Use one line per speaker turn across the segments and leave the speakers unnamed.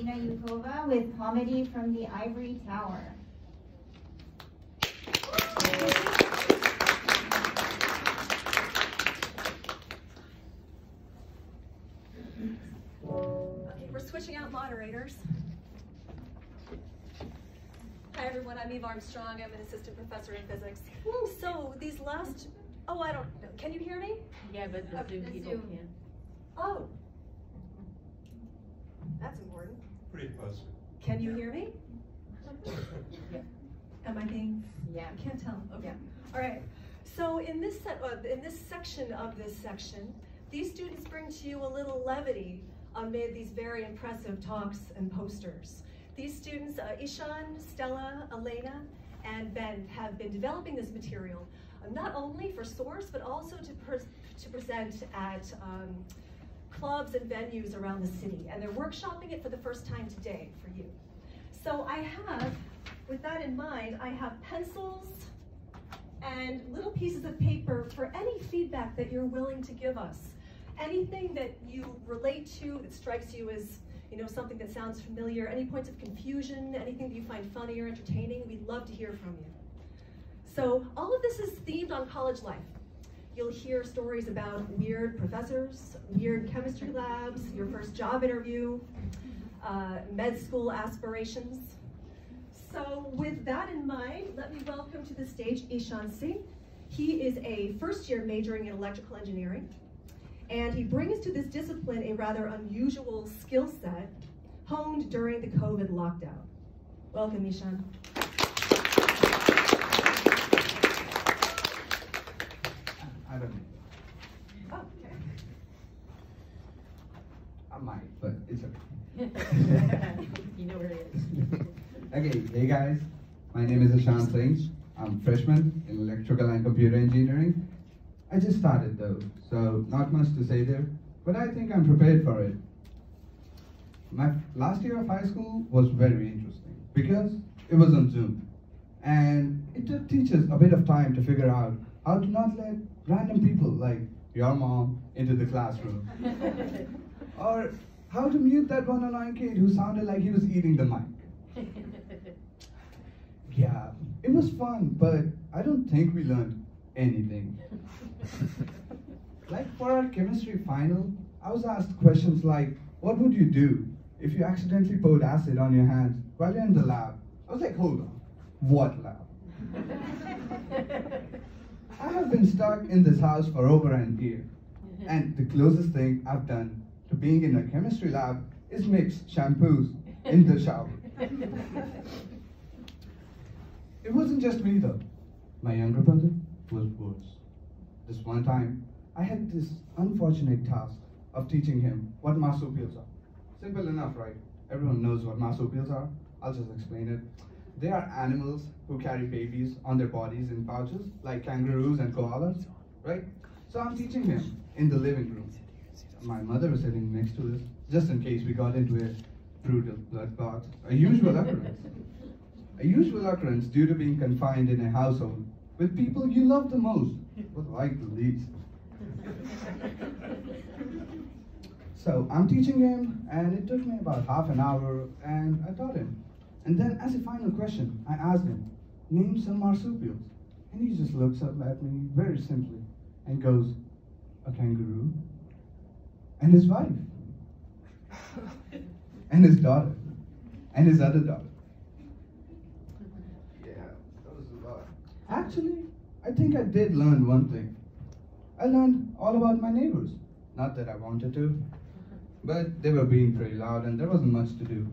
Alena Yukova with Comedy from the Ivory Tower.
Okay, we're switching out moderators. Hi everyone, I'm Armstrong. I'm an assistant professor in physics. So these last, I don't know. Can you hear me?
Yeah, but the Zoom people can't.
Oh, that's important.
Pretty close.
Can you hear me?
Yeah.
Am I being?
Yeah.
I can't tell. Okay. All right. So in this section of this section, these students bring to you a little levity amid these very impressive talks and posters. These students, Ishaan, Stella, Alena, and Ben, have been developing this material not only for Source, but also to present at clubs and venues around the city. And they're workshopping it for the first time today for you. So I have, with that in mind, I have pencils and little pieces of paper for any feedback that you're willing to give us. Anything that you relate to that strikes you as something that sounds familiar, any points of confusion, anything that you find funny or entertaining, we'd love to hear from you. So all of this is themed on college life. You'll hear stories about weird professors, weird chemistry labs, your first job interview, med school aspirations. So with that in mind, let me welcome to the stage Ishaan Singh. He is a first-year majoring in electrical engineering, and he brings to this discipline a rather unusual skill set honed during the COVID lockdown. Welcome, Ishaan.
I don't know.
Oh, okay.
I might, but it's okay.
You know where it is.
Okay, hey guys. My name is Ishaan Singh. I'm a freshman in electrical and computer engineering. I just started though, so not much to say there, but I think I'm prepared for it. My last year of high school was very interesting because it was on Zoom. And it took teachers a bit of time to figure out how to not let random people like your mom into the classroom. Or how to mute that one annoying kid who sounded like he was eating the mic. Yeah, it was fun, but I don't think we learned anything. Like for our chemistry final, I was asked questions like, what would you do if you accidentally poured acid on your hands while you're in the lab? I was like, hold on, what lab? I have been stuck in this house for over a year, and the closest thing I've done to being in a chemistry lab is mix shampoos in the shower. It wasn't just me though. My younger brother was worse. This one time, I had this unfortunate task of teaching him what marsupials are. Simple enough, right? Everyone knows what marsupials are. I'll just explain it. They are animals who carry babies on their bodies in pouches, like kangaroos and koalas, right? So I'm teaching him in the living room. My mother was sitting next to us, just in case we got into a brutal bloodbath. A usual occurrence. A usual occurrence due to being confined in a household with people you love the most, but like the least. So I'm teaching him, and it took me about half an hour, and I taught him. And then as a final question, I asked him, name some marsupials. And he just looks up at me very simply and goes, a kangaroo, and his wife, and his daughter, and his other daughter. Yeah, that was a lot. Actually, I think I did learn one thing. I learned all about my neighbors. Not that I wanted to, but they were being pretty loud and there wasn't much to do.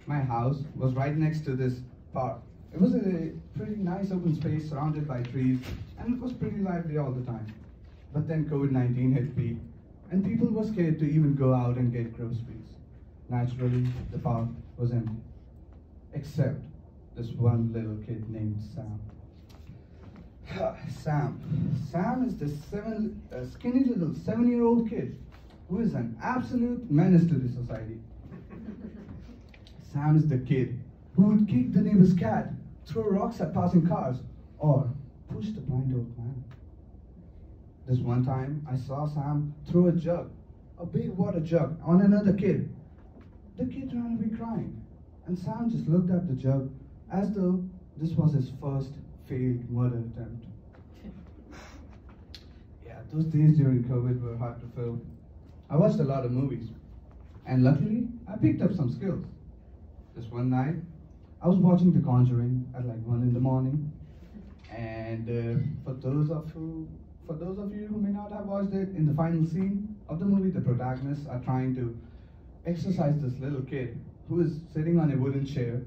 My house was right next to this park. It was a pretty nice open space surrounded by trees, and it was pretty lively all the time. But then COVID-19 hit peak, and people were scared to even go out and get groceries. Naturally, the park was empty, except this one little kid named Sam. Sam is this skinny little 7-year-old kid who is an absolute menace to the society. Sam is the kid who would kick the neighbor's cat, throw rocks at passing cars, or push the blind old man. This one time, I saw Sam throw a jug, a big water jug, on another kid. the kid ran away crying. And Sam just looked at the jug as though this was his first failed murder attempt. Yeah, those days during COVID were hard to fill. I watched a lot of movies, and luckily, I picked up some skills. This one night, I was watching The Conjuring at like 1 in the morning, and for those of you who may not have watched it, in the final scene of the movie, the protagonists are trying to exorcise this little kid who is sitting on a wooden chair,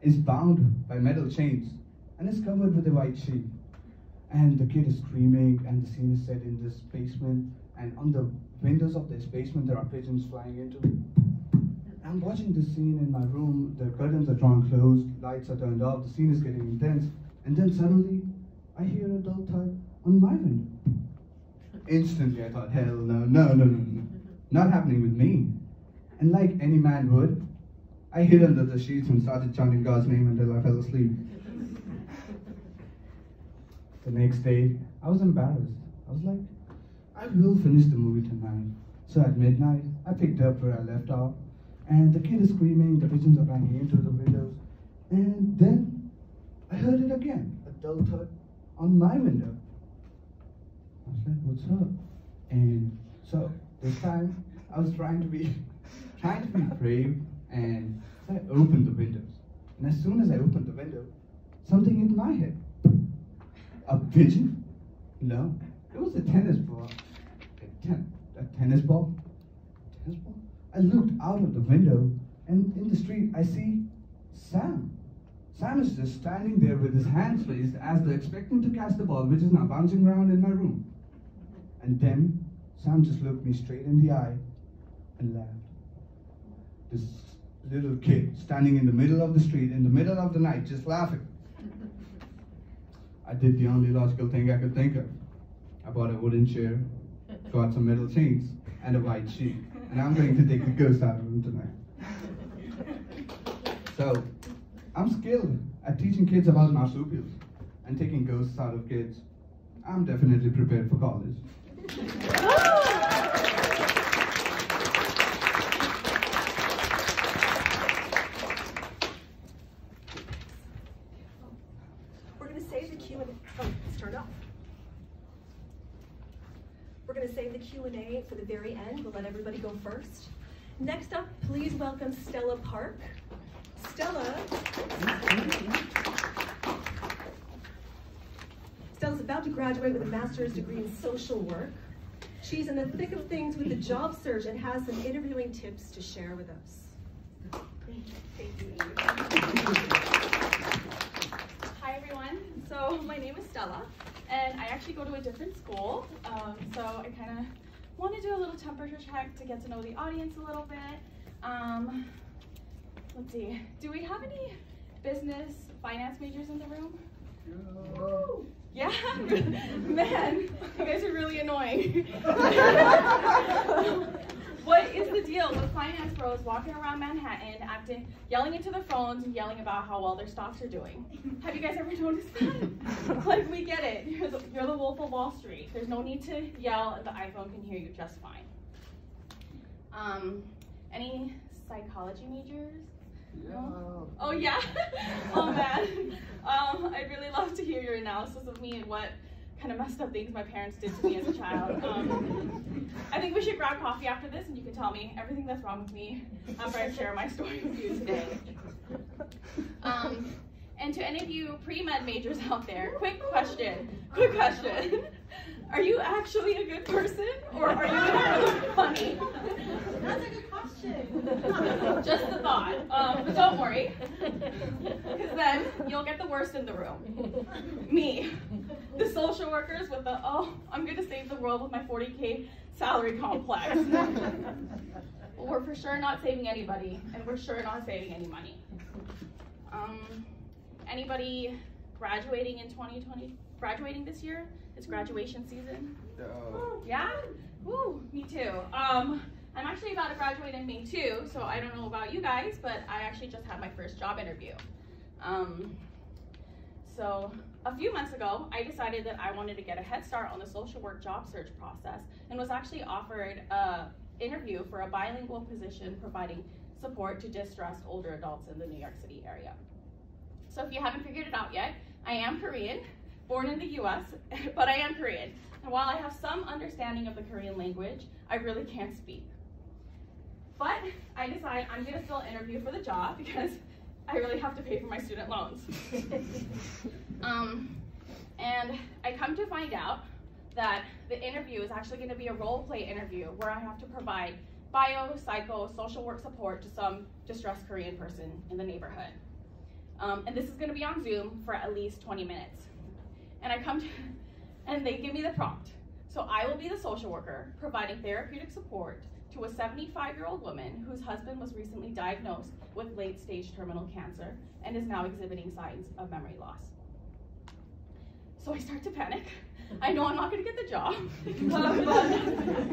is bound by metal chains, and is covered with a white sheet. And the kid is screaming, and the scene is set in this basement, and on the windows of this basement there are pigeons flying into. I'm watching this scene in my room, the curtains are drawn closed, lights are turned off, the scene is getting intense, and then suddenly I hear a dull thud on my window. Instantly I thought, hell no, not happening with me. And like any man would, I hid under the sheets and started chanting God's name until I fell asleep. The next day, I was embarrassed. I was like, I will finish the movie tonight. So at midnight, I picked up where I left off, and the kid is screaming, the pigeons are banging into the windows, and then I heard it again, a dull thud on my window. I was like, what's up? And so this time, I was trying to be brave, and I opened the windows. And as soon as I opened the window, something hit my head. A pigeon? No, it was a tennis ball. A tennis ball? Tennis ball? I looked out of the window, and in the street, I see Sam. Sam is just standing there with his hands raised as though expecting to catch the ball, which is now bouncing around in my room. And then Sam just looked me straight in the eye and laughed. This little kid standing in the middle of the street, in the middle of the night, just laughing. I did the only logical thing I could think of. I bought a wooden chair, got some metal chains, and a white sheet. And I'm going to take the ghost out of him tonight. So, I'm skilled at teaching kids about marsupials and taking ghosts out of kids. I'm definitely prepared for college.
We're going to save the Q&A. Oh, let's turn it off. We're going to save the Q&A for the very end. We'll let everybody go first. Next up, please welcome Stella Park. Stella's about to graduate with a master's degree in social work. She's in the thick of things with the job search and has some interviewing tips to share with us. Thank you.
Hi everyone, so my name is Stella, and I actually go to a different school, so I kind of want to do a little temperature check to get to know the audience a little bit. Let's see, do we have any business finance majors in the room? Yeah? Man, you guys are really annoying. What is the deal with finance bros walking around Manhattan, yelling into the phones and yelling about how well their stocks are doing? Have you guys ever noticed that? Like, we get it. You're the Wolf of Wall Street. There's no need to yell, and the iPhone can hear you just fine. Any psychology majors? No? Oh yeah? Oh man. I'd really love to hear your analysis of me and what kind of messed up things my parents did to me as a child. I think we should grab coffee after this and you can tell me everything that's wrong with me after I share my story with you today. And to any of you pre-med majors out there, quick question. Are you actually a good person, or are you really funny?
That's a good question.
Just a thought. But don't worry, because then you'll get the worst in the room. Me. The social workers with the, oh, I'm going to save the world with my 40K salary complex. Well, we're for sure not saving anybody, and we're sure not saving any money. Anybody graduating in 2020? Graduating this year? It's graduation season. Yeah? Woo, me too. I'm actually about to graduate in May too, so I don't know about you guys, but I actually just had my first job interview. So a few months ago, I decided that I wanted to get a head start on the social work job search process and was actually offered an interview for a bilingual position providing support to distressed older adults in the New York City area. So if you haven't figured it out yet, I am Korean, born in the US, but I am Korean. And while I have some understanding of the Korean language, I really can't speak. But I decide I'm gonna still interview for the job because I really have to pay for my student loans. And I come to find out that the interview is actually gonna be a role play interview where I have to provide bio, psycho, social work support to some distressed Korean person in the neighborhood. And this is gonna be on Zoom for at least 20 minutes. And and they give me the prompt. So I will be the social worker providing therapeutic support to a 75-year-old woman whose husband was recently diagnosed with late-stage terminal cancer and is now exhibiting signs of memory loss. So I start to panic. I know I'm not gonna get the job, but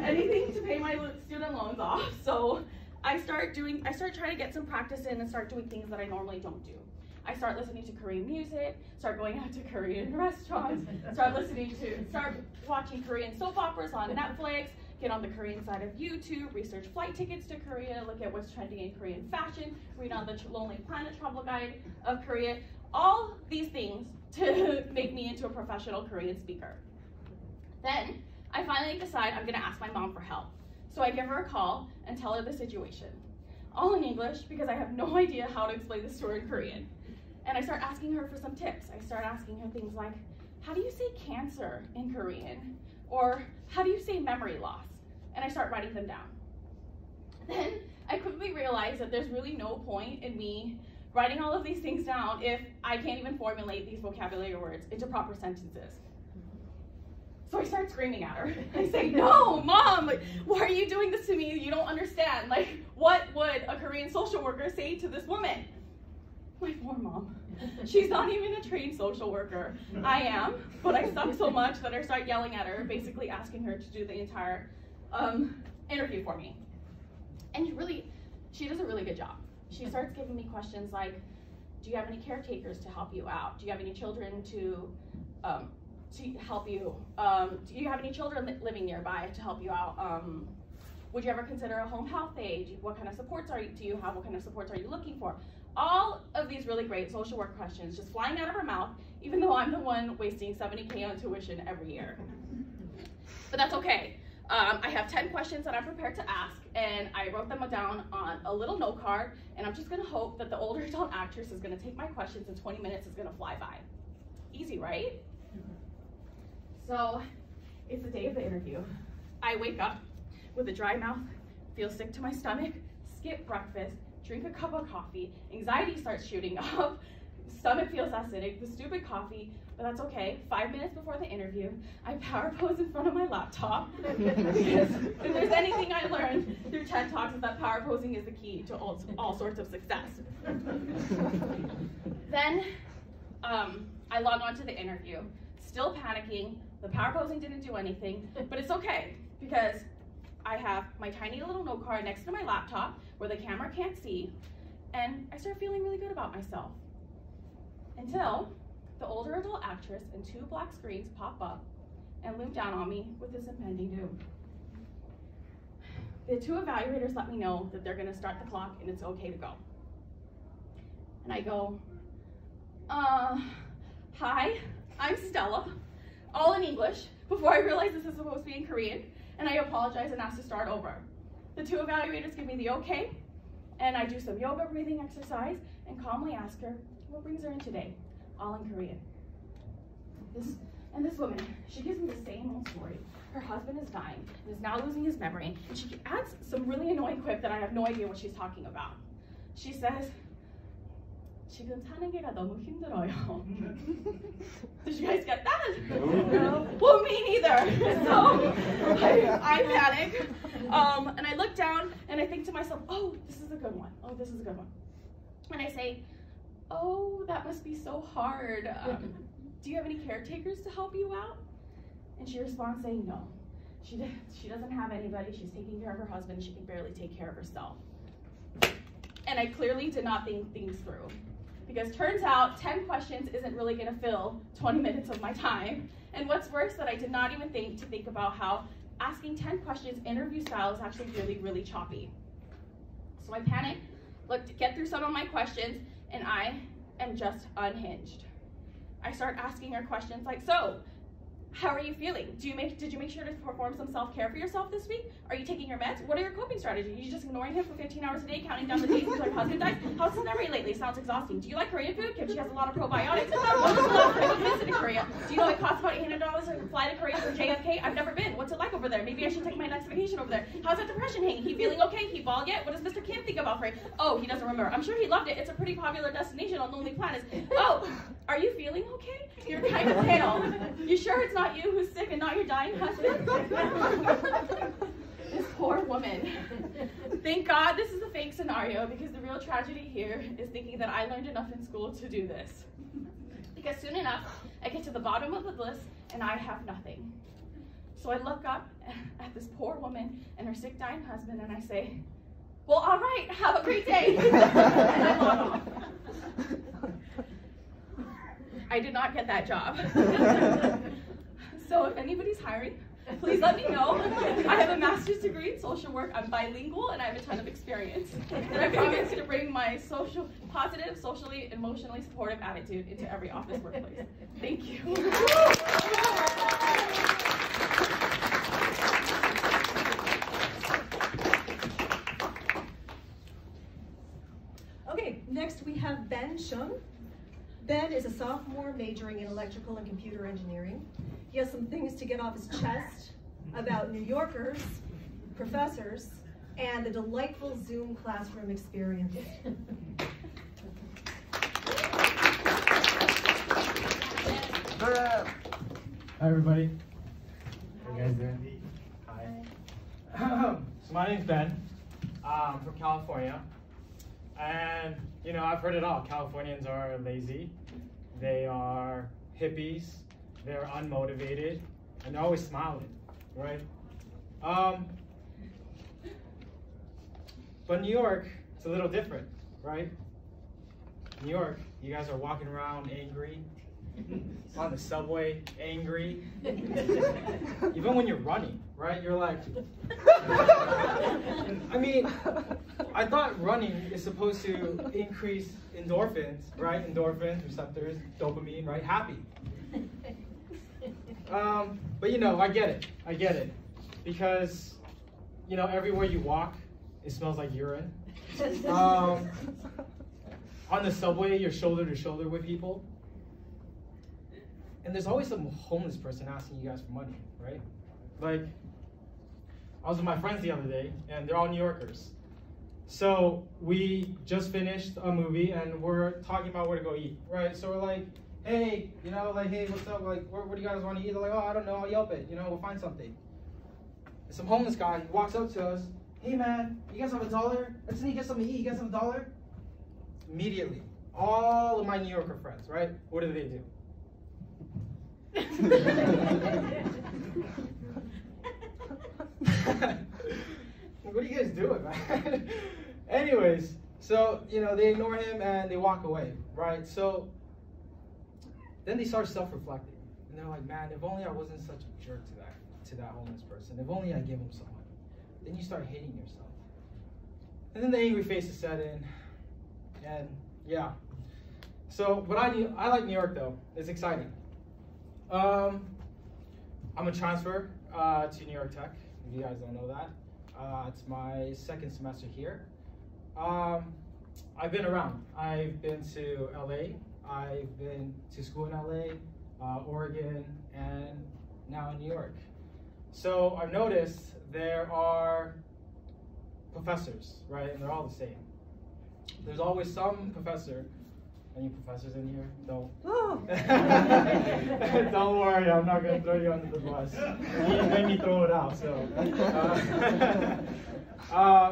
anything to pay my student loans off. So I start trying to get some practice in and start doing things that I normally don't do. I start listening to Korean music, start going out to Korean restaurants, start watching Korean soap operas on Netflix, get on the Korean side of YouTube, research flight tickets to Korea, look at what's trending in Korean fashion, read on the Lonely Planet travel guide of Korea, all these things to make me into a professional Korean speaker. Then I finally decide I'm gonna ask my mom for help. So I give her a call and tell her the situation. All in English because I have no idea how to explain this to her in Korean. And I start asking her for some tips. I start asking her things like, how do you say cancer in Korean? Or how do you say memory loss? And I start writing them down. Then I quickly realize that there's really no point in me writing all of these things down if I can't even formulate these vocabulary words into proper sentences. So I start screaming at her. I say, no, Mom, like, why are you doing this to me? You don't understand. Like, what would a Korean social worker say to this woman? My poor mom. She's not even a trained social worker. I am, but I suck so much that I start yelling at her, basically asking her to do the entire interview for me. And she does a really good job. She starts giving me questions like, do you have any caretakers to help you out? Do you have any children to help you? Do you have any children living nearby to help you out? Would you ever consider a home health aide? What kind of supports do you have? What kind of supports are you looking for? All of these really great social work questions just flying out of her mouth, even though I'm the one wasting $70K on tuition every year. But that's okay. I have 10 questions that I'm prepared to ask, and I wrote them down on a little note card, and I'm just gonna hope that the older adult actress is gonna take my questions and 20 minutes is gonna fly by. Easy, right? So, it's the day of the interview. I wake up with a dry mouth, feel sick to my stomach, skip breakfast, drink a cup of coffee, anxiety starts shooting up, stomach feels acidic, the stupid coffee, but that's okay. 5 minutes before the interview, I power pose in front of my laptop, because if there's anything I learned through TED Talks is that power posing is the key to all sorts of success. Then, I log on to the interview, still panicking. The power posing didn't do anything, but it's okay, because I have my tiny little note card next to my laptop where the camera can't see, and I start feeling really good about myself. Until the older adult actress and 2 black screens pop up and loom down on me with this impending doom. The 2 evaluators let me know that they're gonna start the clock and it's okay to go. And I go, hi, I'm Stella, all in English, before I realize this is supposed to be in Korean, and I apologize and ask to start over. The 2 evaluators give me the okay, and I do some yoga breathing exercise and calmly ask her, what brings her in today? All in Korean. This woman, she gives me the same old story. Her husband is dying and is now losing his memory, and she adds some really annoying quip that I have no idea what she's talking about. She says, 지금 사는 게가 너무 힘들어요. Did you guys get that? No. Well, me neither. So I panic, and I look down and I think to myself, oh, this is a good one. Oh, this is a good one. And I say, oh, that must be so hard. Do you have any caretakers to help you out? And she responds saying, no. She doesn't have anybody. She's taking care of her husband. She can barely take care of herself. And I clearly did not think things through. Because turns out 10 questions isn't really gonna fill 20 minutes of my time. And what's worse, that I did not even think about how asking 10 questions interview style is actually really, really choppy. So I panic, get through some of my questions, and I am just unhinged. I start asking her questions like, so, how are you feeling? Did you make sure to perform some self-care for yourself this week? Are you taking your meds? What are your coping strategies? Are you just ignoring him for 15 hours a day, counting down the days until your husband dies? How's his memory lately? Sounds exhausting. Do you like Korean food? Kimchi has a lot of probiotics. When was the last time you visited Korea? Do you know it costs about $800 to fly to Korea from JFK? I've never been. What's it like over there? Maybe I should take my next vacation over there. How's that depression hanging? He feeling okay? He bald yet? What does Mr. Kim think about Korea? Oh, he doesn't remember. I'm sure he loved it. It's a pretty popular destination on Lonely Planets. Oh, are you feeling okay? You're kind of pale. You sure it's not you who's sick and not your dying husband? This poor woman. Thank God this is a fake scenario, because the real tragedy here is thinking that I learned enough in school to do this. Because soon enough, I get to the bottom of the list and I have nothing. So I look up at this poor woman and her sick, dying husband, and I say, well, all right, have a great day. And I log off. I did not get that job. So if anybody's hiring, please let me know. I have a master's degree in social work. I'm bilingual and I have a ton of experience. And I promise to bring my positive, socially, emotionally supportive attitude into every office workplace. Thank you.
Okay, next we have Ben Shum. Ben is a sophomore majoring in electrical and computer engineering. He has some things to get off his chest about New Yorkers, professors, and the delightful Zoom classroom experience.
Hi everybody. How you guys doing? Hi. So my name's Ben. I'm from California. And you know, I've heard it all. Californians are lazy. They are hippies. They're unmotivated. And they're always smiling, right? But New York, it's a little different, right? New York, you guys are walking around angry. On the subway, angry. Even when you're running, right? You're like, I mean, I thought running is supposed to increase endorphins, right? Endorphins, receptors, dopamine, right? Happy. But you know, I get it. Because, you know, everywhere you walk, it smells like urine. On the subway, you're shoulder to shoulder with people. And there's always some homeless person asking you guys for money, right? Like, I was with my friends the other day, and they're all New Yorkers. So we just finished a movie, and we're talking about where to go eat, right? So we're like, hey, you know, like, hey, what's up? Like, where do you guys want to eat? They're like, oh, I don't know, I'll Yelp it. You know, we'll find something. And some homeless guy walks up to us, hey, man, you guys have $1? I just need to get something to eat. You guys have $1? Immediately, all of my New Yorker friends, right? What do they do? What are you guys doing, man? Anyways, so, you know, they ignore him and they walk away, right? So then they start self-reflecting. And they're like, man, if only I wasn't such a jerk to that homeless person. If only I gave him some money. Then you start hating yourself. And then the angry faces set in. And yeah. So, but I like New York though. It's exciting. I'm a transfer to New York Tech, if you guys don't know that. It's my second semester here. I've been around. I've been to LA, I've been to school in LA, Oregon, and now in New York. So I've noticed there are professors, right? And they're all the same. There's always some professor. Any professors in here? Don't. Don't worry, I'm not going to throw you under the bus. You made me throw it out, so.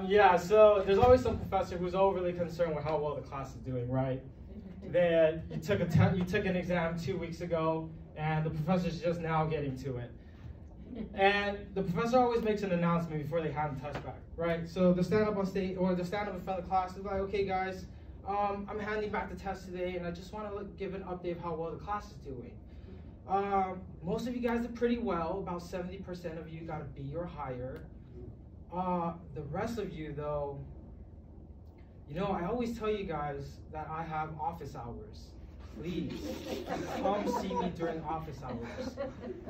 Yeah, so there's always some professor who's overly concerned with how well the class is doing, right? That you took an exam 2 weeks ago, and the professor's just now getting to it. And the professor always makes an announcement before they hand the test back, right? So they'll stand up on stage, or they'll stand up in front of the class, and be like, okay guys, I'm handing back the test today, and I just want to give an update of how well the class is doing. Most of you guys did pretty well. About 70% of you got a B or higher. The rest of you, though, You know, I always tell you guys that I have office hours. Please, come see me during office hours.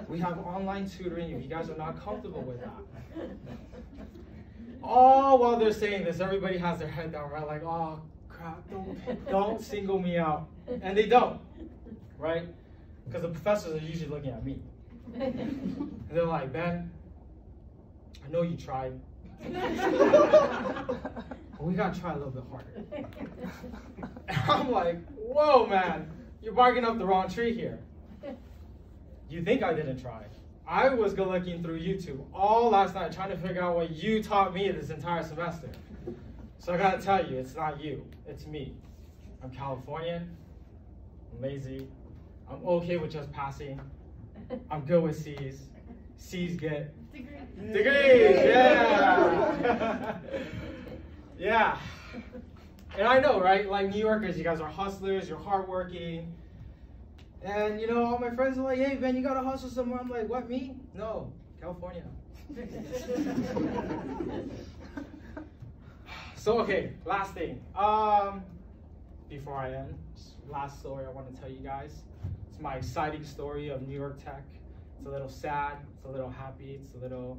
We have online tutoring if you guys are not comfortable with that. All while they're saying this, everybody has their head down, right? Like, oh, crap, don't single me out. And they don't, right? Because the professors are usually looking at me. And they're like, Ben, I know you tried. But we gotta try a little bit harder. And I'm like, whoa, man, you're barking up the wrong tree here. You think I didn't try? I was looking through YouTube all last night trying to figure out what you taught me this entire semester. So I gotta tell you, it's not you, it's me. I'm Californian, I'm lazy, I'm okay with just passing, I'm good with C's. C's get degrees, yeah! Yeah. And I know, right? Like New Yorkers, you guys are hustlers, you're hardworking. And you know, all my friends are like, hey, Ben, you gotta hustle somewhere. I'm like, what, me? No, California. So, okay, last thing. Before I end, last story I want to tell you guys. It's my exciting story of New York Tech. It's a little sad, it's a little happy, it's a little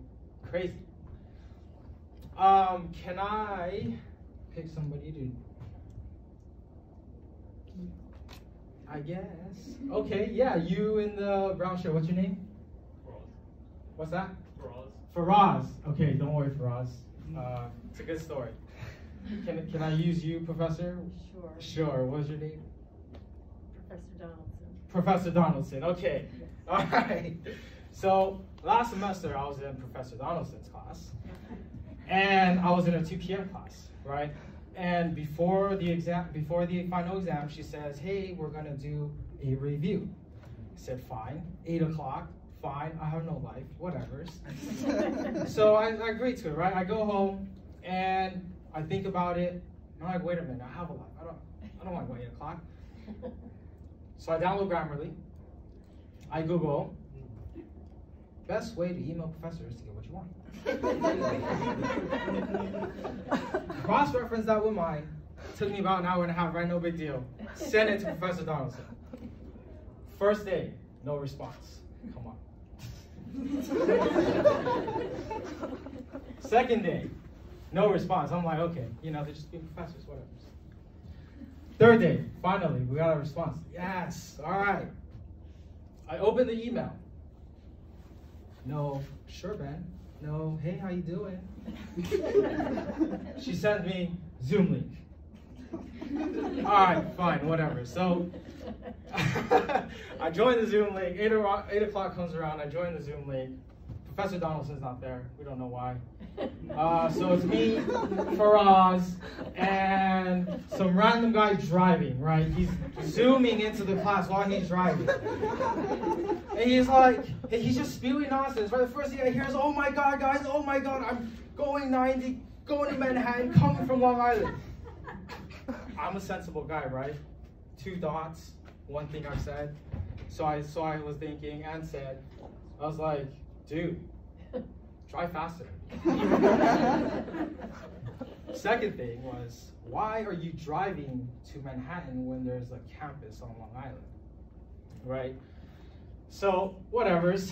crazy. Can I pick somebody to, I guess. Okay, yeah, you in the brown shirt, what's your name?
Faraz.
What's that?
Faraz.
Faraz. Okay, don't worry, Faraz. It's a good story. Can I use you, Professor?
Sure.
Sure, what's your name?
Professor Donaldson.
Professor Donaldson, okay. All right. So, last semester I was in Professor Donaldson's class. And I was in a 2 p.m. class, right? And before the final exam, she says, hey, we're gonna do a review. I said, fine. 8 o'clock, fine, I have no life, whatever. So I agreed to it, right? I go home and I think about it. I'm like, wait a minute, I have a life. I don't want to go 8 o'clock. So I download Grammarly. I Google best way to email professors to get what you want. Cross-reference that with mine. Took me about an hour and a half, right? No big deal. Sent it to Professor Donaldson. First day, no response. Come on. Second day, no response. I'm like, okay, you know, they're just being professors, whatever. Third day, finally, we got a response. Yes, all right. I opened the email. No, sure, Ben. No, hey, how you doing? She sent me Zoom link. All right, fine, whatever. So I joined the Zoom link. 8 o'clock comes around. I join the Zoom link. Professor Donaldson's not there. We don't know why. So it's me, Faraz, and some random guy driving, right? He's zooming into the class while he's driving. And he's like, he's just spewing nonsense, right? The first thing I hear is, oh my God, guys, oh my God, I'm going 90, going to Manhattan, coming from Long Island. I'm a sensible guy, right? 2 dots, one thing I said. So I was thinking and said, I was like, dude, drive faster. Second thing was, why are you driving to Manhattan when there's a campus on Long Island, right? So, whatever's,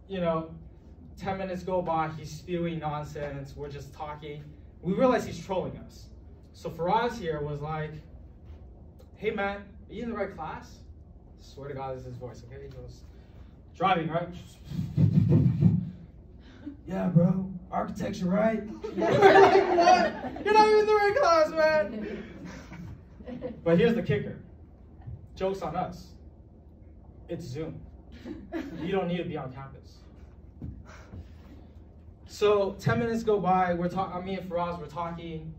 you know, 10 minutes go by, he's spewing nonsense, we're just talking. We realize he's trolling us. So Faraz here was like, hey man, are you in the right class? I swear to God, this is his voice, okay? He goes, driving, right? Yeah, bro, architecture, right? What? You're not even in the right class, man. But here's the kicker. Joke's on us. It's Zoom. You don't need to be on campus. So 10 minutes go by, me and Faraz, we're talking,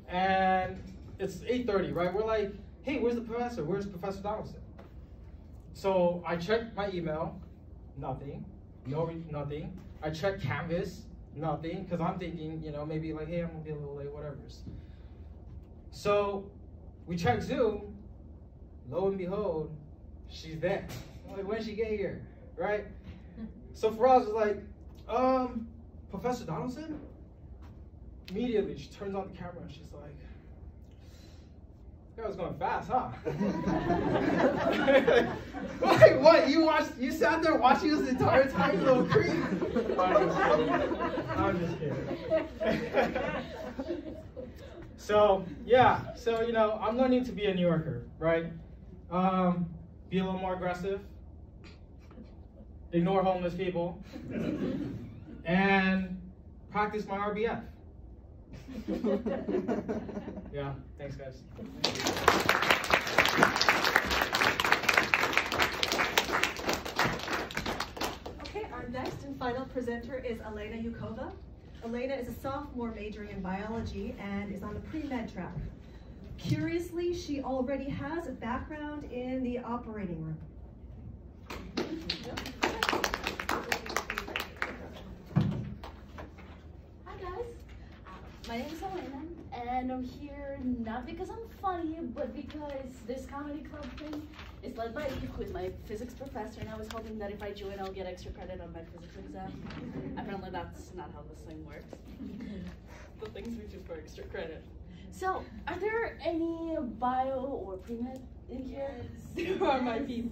and it's 8:30, right? We're like, hey, where's the professor? Where's Professor Donaldson? So I checked my email, nothing, nothing. I checked Canvas, nothing, because I'm thinking, you know, maybe like, hey, I'm gonna be a little late, whatever. So we checked Zoom, lo and behold, she's there. I'm like, when did she get here, right? So Faraz was like, Professor Donaldson? Immediately, she turns on the camera and she's like, That was going fast, huh? Wait, what? You sat there watching us the entire time, you little creep? I'm just kidding. So, yeah. So, you know, I'm learning to be a New Yorker, right? Be a little more aggressive. Ignore homeless people. And practice my RBF. Yeah, thanks guys.
Okay, our next and final presenter is Alena Yukova. Alena is a sophomore majoring in biology and is on the pre-med track. Curiously, she already has a background in the operating room.
Hi guys, my name is Alena, and I'm here not because I'm funny, but because this comedy club thing is led by Eve, who is my physics professor, and I was hoping that if I join, I'll get extra credit on my physics exam. Apparently that's not how this thing works. The things we do for extra credit. So, are there any bio or pre-med in here? Yes. Who are my people?